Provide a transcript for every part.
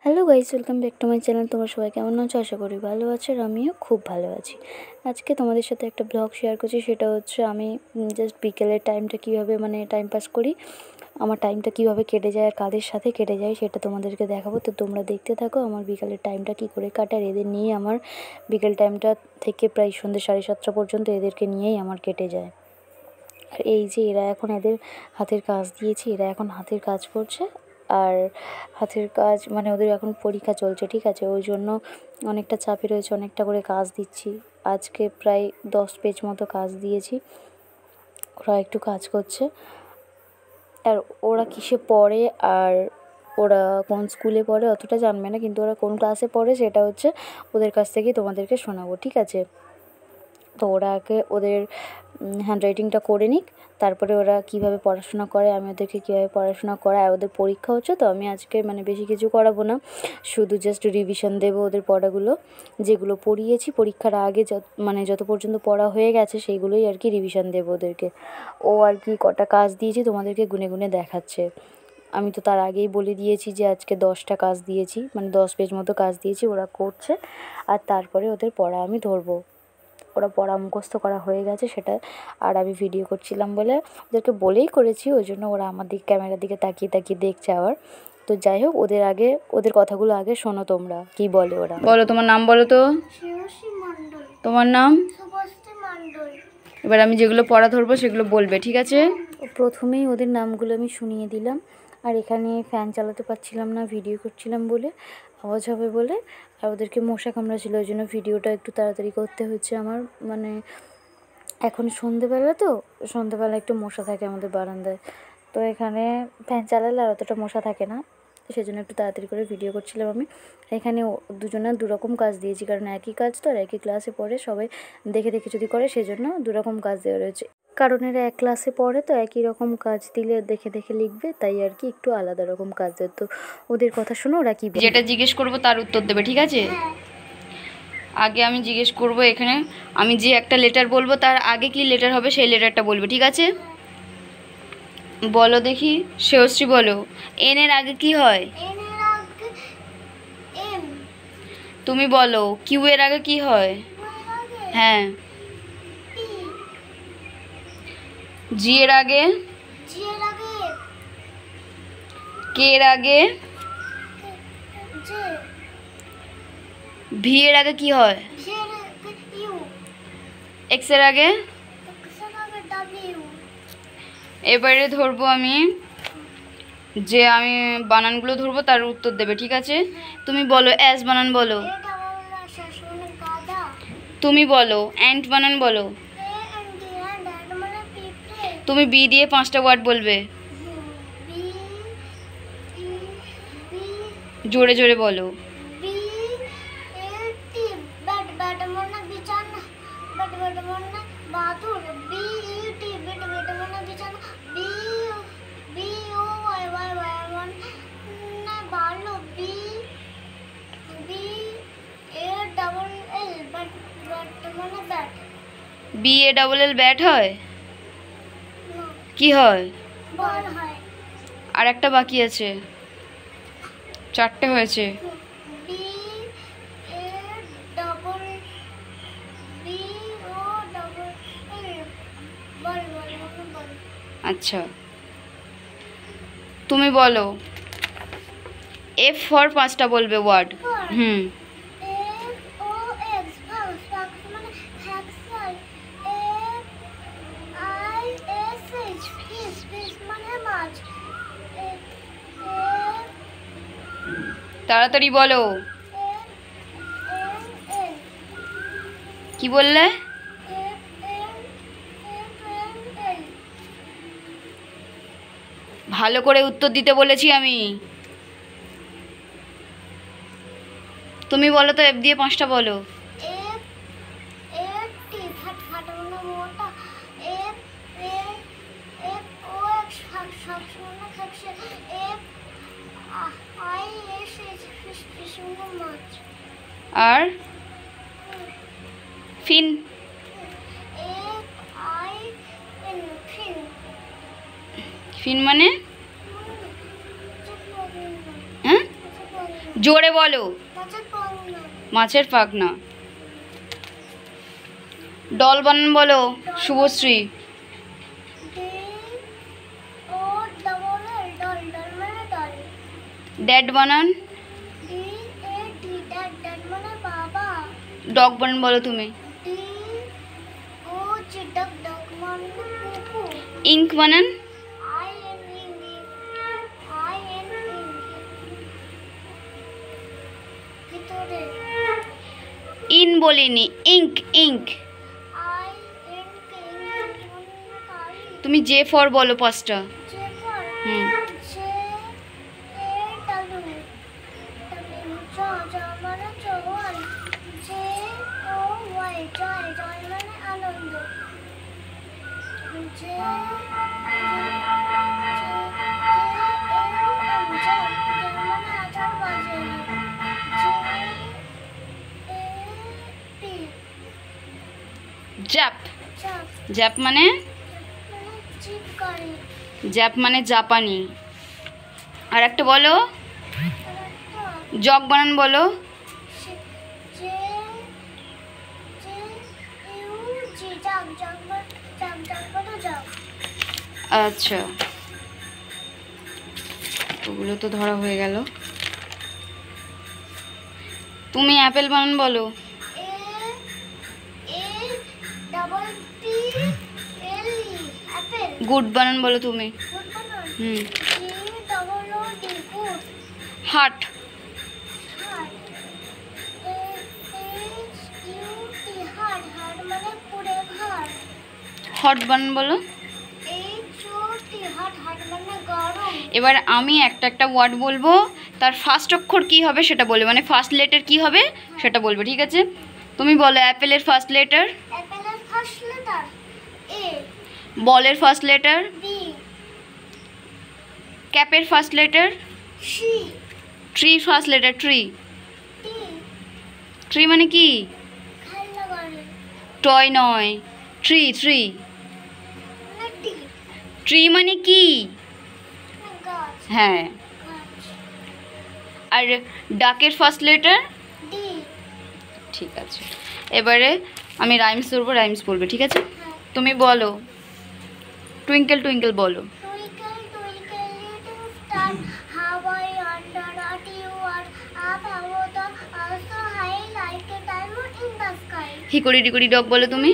Hello guys, welcome back to my channel. তোমরা সবাই কেমন আছো? আশা করি ভালো আছো, আর আমিও খুব ভালো আছি। আজকে তোমাদের সাথে একটা ব্লগ শেয়ার করছি। সেটা হচ্ছে আমি জাস্ট বিকেলের টাইমটা কীভাবে টাইম পাস করি, আমার টাইমটা কীভাবে কেটে যায় আর কাদের সাথে কেটে যায় সেটা তোমাদেরকে দেখাবো। তো তোমরা দেখতে থাকো আমার বিকেলের টাইমটা কী করে কাটে। আর এদের নিয়ে আমার বিকেল টাইমটা থেকে প্রায় সন্ধ্যে 7:30 পর্যন্ত এদেরকে নিয়েই আমার কেটে যায়। আর এই যে এরা এখন এদের হাতের কাজ দিয়েছি, এরা এখন হাতের কাজ করছে। আর হাতের কাজ ওদের এখন পরীক্ষা চলছে, ঠিক আছে, ওই জন্য অনেকটা চাপে রয়েছে, অনেকটা করে কাজ দিচ্ছি। আজকে প্রায় 10 পেজ মতো কাজ দিয়েছি। ওরা একটু কাজ করছে। আর ওরা কিসে পড়ে আর ওরা কোন স্কুলে পড়ে অতটা জানবে না, কিন্তু ওরা কোন ক্লাসে পড়ে সেটা হচ্ছে ওদের কাছ থেকেই তোমাদেরকে শোনাবো, ঠিক আছে। তো ওরা আগে ওদের হ্যান্ডরাইটিংটা করে নিক, তারপরে ওরা কীভাবে পড়াশোনা করে, আমি ওদেরকে কীভাবে পড়াশোনা করাই। আর ওদের পরীক্ষা হচ্ছে, তো আমি আজকে বেশি কিছু করাবো না, শুধু জাস্ট রিভিশন দেবো ওদের পড়াগুলো, যেগুলো পড়িয়েছি পরীক্ষার আগে, যত পর্যন্ত পড়া হয়ে গেছে সেইগুলোই আর কি রিভিশন দেবো ওদেরকে। ও আর কি কটা কাজ দিয়েছি তোমাদেরকে গুনে গুনে দেখাচ্ছে। আমি তো তার আগেই বলে দিয়েছি যে আজকে 10টা কাজ দিয়েছি, 10 পেজ মতো কাজ দিয়েছি, ওরা করছে। আর তারপরে ওদের পড়া আমি ধরবো। ওরা পড়া মুখস্থ করা হয়ে গেছে সেটা, আর আমি ভিডিও করছিলাম বলে ওদেরকে বলেই করেছি, ওই জন্য ওরা আমার দিকে ক্যামেরার দিকে তাকিয়ে তাকিয়ে দেখছে আবার। তো যাই হোক, ওদের কথাগুলো আগে শোনো তোমরা, কি বলে ওরা। বলো, তোমার নাম বলো তো। তোমার নাম? এবার আমি যেগুলো পড়া ধরবো সেগুলো বলবে, ঠিক আছে। প্রথমেই ওদের নামগুলো আমি শুনিয়ে দিলাম। আর এখানে ফ্যান চালাতে পারছিলাম না, ভিডিও করছিলাম বলে, আওয়াজ হবে বলে। আর ওদেরকে মশা কামড়াচ্ছিল, ওই জন্য ভিডিওটা একটু তাড়াতাড়ি করতে হচ্ছে আমার। এখন সন্ধেবেলা, তো সন্ধেবেলা একটু মশা থাকে আমাদের বারান্দায়, তো এখানে ফ্যান চালালে আর অতটা মশা থাকে না, সেজন্য একটু তাড়াতাড়ি করে ভিডিও করছিলাম আমি। এখানে দুজনের দুরকম কাজ দিয়েছি, কারণ একই কাজ তো, আর একই ক্লাসে পড়ে, সবাই দেখে দেখে যদি করে সেজন্য দুরকম কাজ দেওয়া রয়েছে। কারণ এরা এক ক্লাসে পড়ে, তো একই রকম কাজ দিলে দেখে দেখে লিখবে, তাই আর কি একটু আলাদা রকম কাজ দেয়। তো ওদের কথা শোনো, ওরা কি যেটা জিজ্ঞেস করবো তার উত্তর দেবে, ঠিক আছে। আগে আমি জিজ্ঞেস করব, এখানে আমি যে একটা লেটার বলবো তার আগে কি লেটার হবে সেই লেটারটা বলবে, ঠিক আছে। বলো দেখি, শ্রেয়শ্রী বলো, এন এর আগে কি হয়? তুমি বলো, কিউ এর আগে কি হয়? হ্যাঁ। জি এর আগে? কে এর আগে? ভি এর আগে কি হয়? এক্স এর আগে? এবারে ধরবো আমি বানানগুলো ধরবো, তার উত্তর দেবে, ঠিক আছে। তুমি বলো, অ্যাস বানান বলো। তুমি বলো, অ্যান্ট বানান বলো। তুমি বি দিয়ে 5টা ওয়ার্ড বলবে, জোরে জোরে বলো। B A double L bat হয়? কি হয়? আর একটা বাকি আছে, 4টে হয়েছে। আচ্ছা, তুমি বলো, এফ ফর 5টা বলবে ওয়ার্ড। তাড়াতাড়ি বলো, কি বললে? ভালো করে উত্তর দিতে বলেছি আমি। তুমি বলো তো, এফ দিয়ে 5টা বলো। আর ফিন? ফিন মানে জোরে বলো। মাছের পাখনা। ডল বানান বলো শুভশ্রী। ড্যাড বানান। ডগ বানান বলো তুমি। ইঙ্ক বানান। ইন বলিনি, ইঙ্ক ইঙ্ক। তুমি জে ফর বলো পাঁচটা। হুম। জ্যাপ। জ্যাপ মানে জ্যাপ মানে জাপানি। আর একটা বলো। জগ বানান বলো। আচ্ছা, ওগুলো তো ধরা হয়ে গেল। তুমি অ্যাপেল বানান বলো। গুড বানান বলো তুমি। হুম। হার্ট। হট বানান বলো। এবার আমি একটা একটা ওয়ার্ড বলবো, তার ফার্স্ট অক্ষর কি হবে সেটা বলবে, মানে ফার্স্ট লেটার কি হবে সেটা বলবে, ঠিক আছে? তুমি বলো অ্যাপেলের ফার্স্ট লেটার। বলের ফার্স্ট লেটার। ক্যাপের first letter. Tree first letter. Tree. Tree মানে কি? টয় নয়, ট্রি ট্রি। ট্রি মানে কি? হ্যাঁ। আর ডাকের ফার্স্ট লেটার। ঠিক আছে, এবারে আমি রাইমস ধরবো, রাইমস বলবে, ঠিক আছে? তুমি বলো টুইঙ্কেল টুইঙ্কেল বলো। হিকুড়ি ডিকুড়ি ডগ বলো তুমি।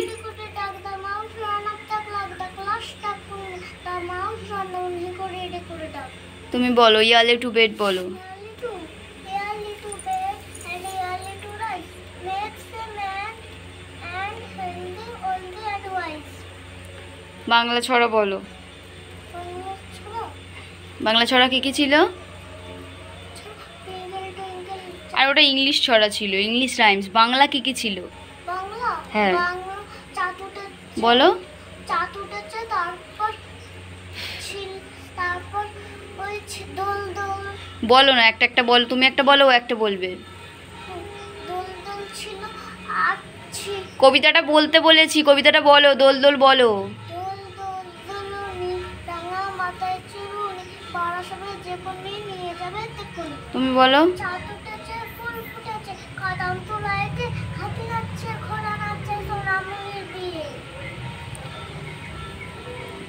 তুমি বলো ইয়ালে টু বেড বলো। বাংলা ছড়া বলো। বাংলা ছড়া কি কি ছিল? আর ওটা ইংলিশ ছড়া ছিল, ইংলিশ রাইমস। বাংলা কি কি ছিল? হ্যাঁ বলো। বলো না, একটা একটা বলো। তুমি একটা বলো, ও একটা বলবে। কবিতাটা বলতে বলেছি, কবিতাটা বলো। দোল দোল বলো। তুমি বলো।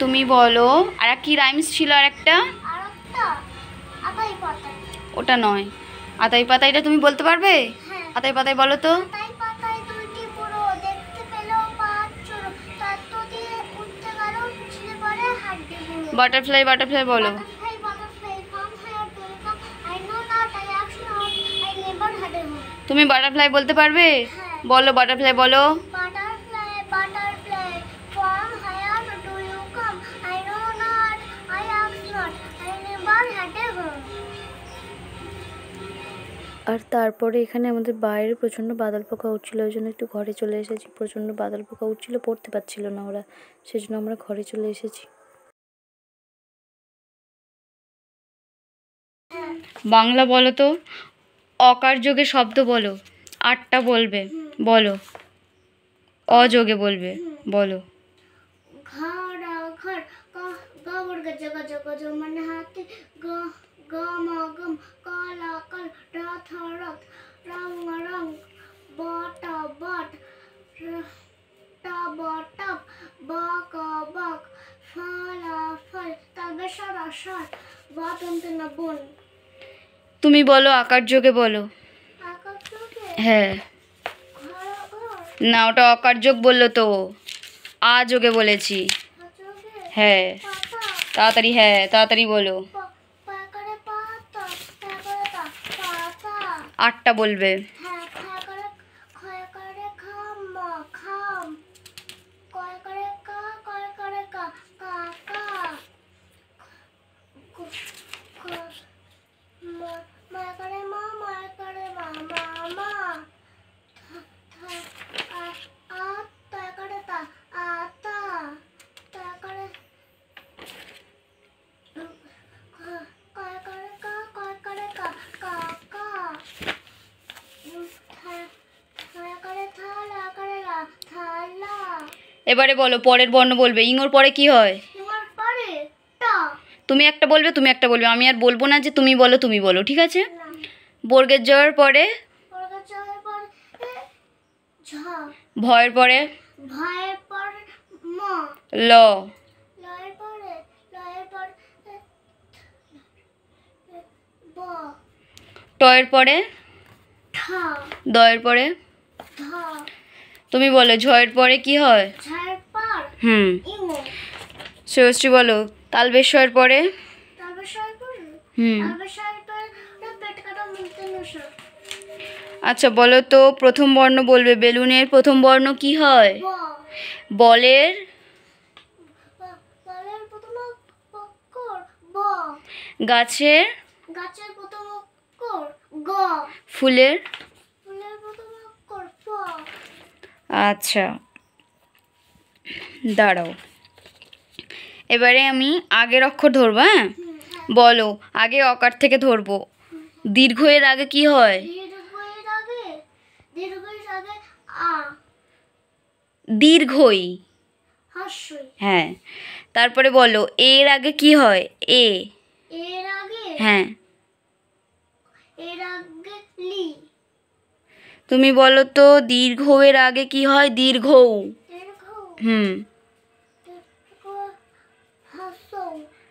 তুমি বলো। আর কি রাইমস ছিল আর একটা? ওটা নয়, আতাই পাতাইটা তুমি বলতে পারবে? আতাই পাতাই বলো তো। বাটারফ্লাই বাটারফ্লাই বলো। তুমি বাটারফ্লাই বলতে পারবে? বলো বাটারফ্লাই বলো। আর তারপরে এখানে আমাদের বাইরে প্রচণ্ড বাদল পোকা উঠছিল, ওই জন্য একটু ঘরে চলে এসেছি। প্রচণ্ড বাদল পোকা উঠছিল, পড়তে পারছিল না ওরা, সেজন্য আমরা ঘরে চলে এসেছি। বাংলা বলো তো। অকার যোগে শব্দ বলো, 8টা বলবে, বলো। অযোগে বলবে, বলো। গম গম কলা কল রথ রথ রং রং বট বট টব টব বক বক ফল ফল তবে সরাসর বদন্তে না বন। তুমি বলো আকার যোগে বলো। আকার যোগে? হ্যাঁ। না ওটা অকার যোগ বললো তো, আ যোগে বলেছি। হ্যাঁ তাড়াতাড়ি, হ্যাঁ তাড়াতাড়ি বলো। আটটা বলবে। এবারে বলো পরের বর্ণ বলবে। ইঙোর পরে কি হয়? তুমি একটা বলবে, তুমি একটা বলবে, আমি আর বলবো না যে তুমি বলো, তুমি বলো, ঠিক আছে? বর্গের জয়ের পরে ভয়ের পরে ল, টয়ের পরে দয়ের পরে। তুমি বলো ঝয়ের পরে কি হয়? শ্রেয়শ্রী বলো তালবেশ্বরের পরে। আচ্ছা বলো তো প্রথম বর্ণ বলবে। বেলুনের প্রথম বর্ণ কি হয়? বলের গাছের ফুলের। আচ্ছা দাঁড়াও, এবারে আমি আগের অক্ষর ধরবো। হ্যাঁ বলো আগে অকার থেকে ধরবো। দীর্ঘের আগে কি হয়? দীর্ঘই। হ্যাঁ তারপরে বলো এর আগে কি হয়? এ। হ্যাঁ তুমি বলো তো দীর্ঘ এর আগে কি হয়? দীর্ঘ।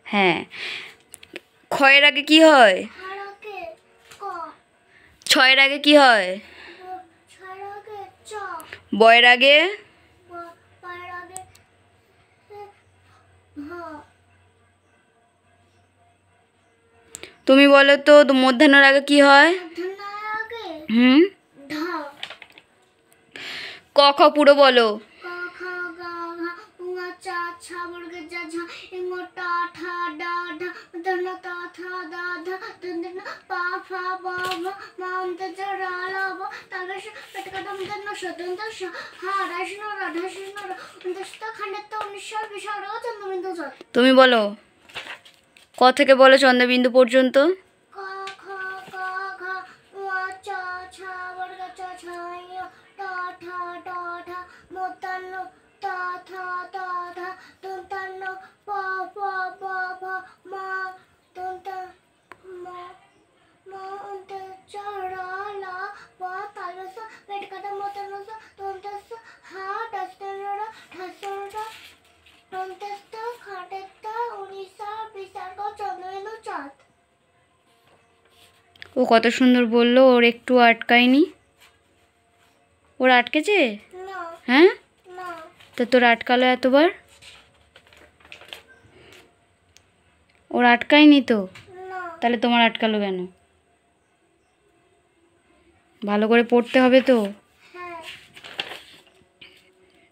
হ্যাঁ ক্ষয়ের আগে কি হয়? ছয়ের আগে কি হয়? বয়ের আগে তুমি বলো তো মধ্যাহ্নের আগে কি হয়? ক খ পুরো বলো। তুমি বলো ক থেকে বলো চন্দ্রবিন্দু পর্যন্ত। ও কত সুন্দর বললো, ওর একটু আটকায়নি? ওর আটকেছে? হ্যাঁ তা তোর আটকালো এতবার? ওর আটকায়নি তো, তাহলে তোমার আটকালো কেন? ভালো করে পড়তে হবে তো।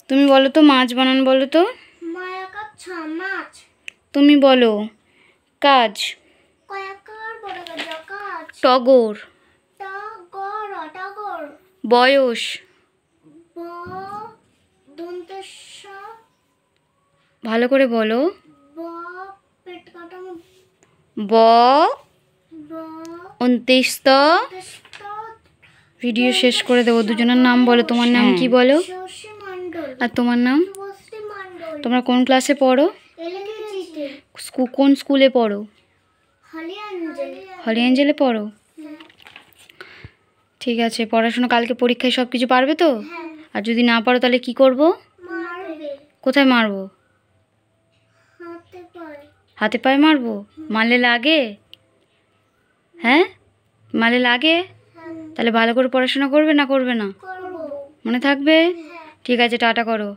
তুমি বলো তো মাছ বানান বলো তো। তুমি বলো কাজ। টগর। বয়স। ভালো করে বলো। ব 29 ভিডিও শেষ করে দেবো। দুজনের নাম বলো। তোমার নাম কি বলো? আর তোমার নাম? তোমরা কোন ক্লাসে পড়ো? কোন স্কুলে পড়ো? হলি অ্যাঞ্জেলে পড়ো? ঠিক আছে, পড়াশোনা কালকে পরীক্ষায় সব কিছু পারবে তো? আর যদি না পারো তাহলে কি করব? কোথায় মারবো? হাতে পায়ে মারবো? মারলে লাগে? হ্যাঁ, মারলে লাগে? তাহলে ভালো করে পড়াশোনা করবে না করবে না? মনে থাকবে? ঠিক আছে, টাটা করো।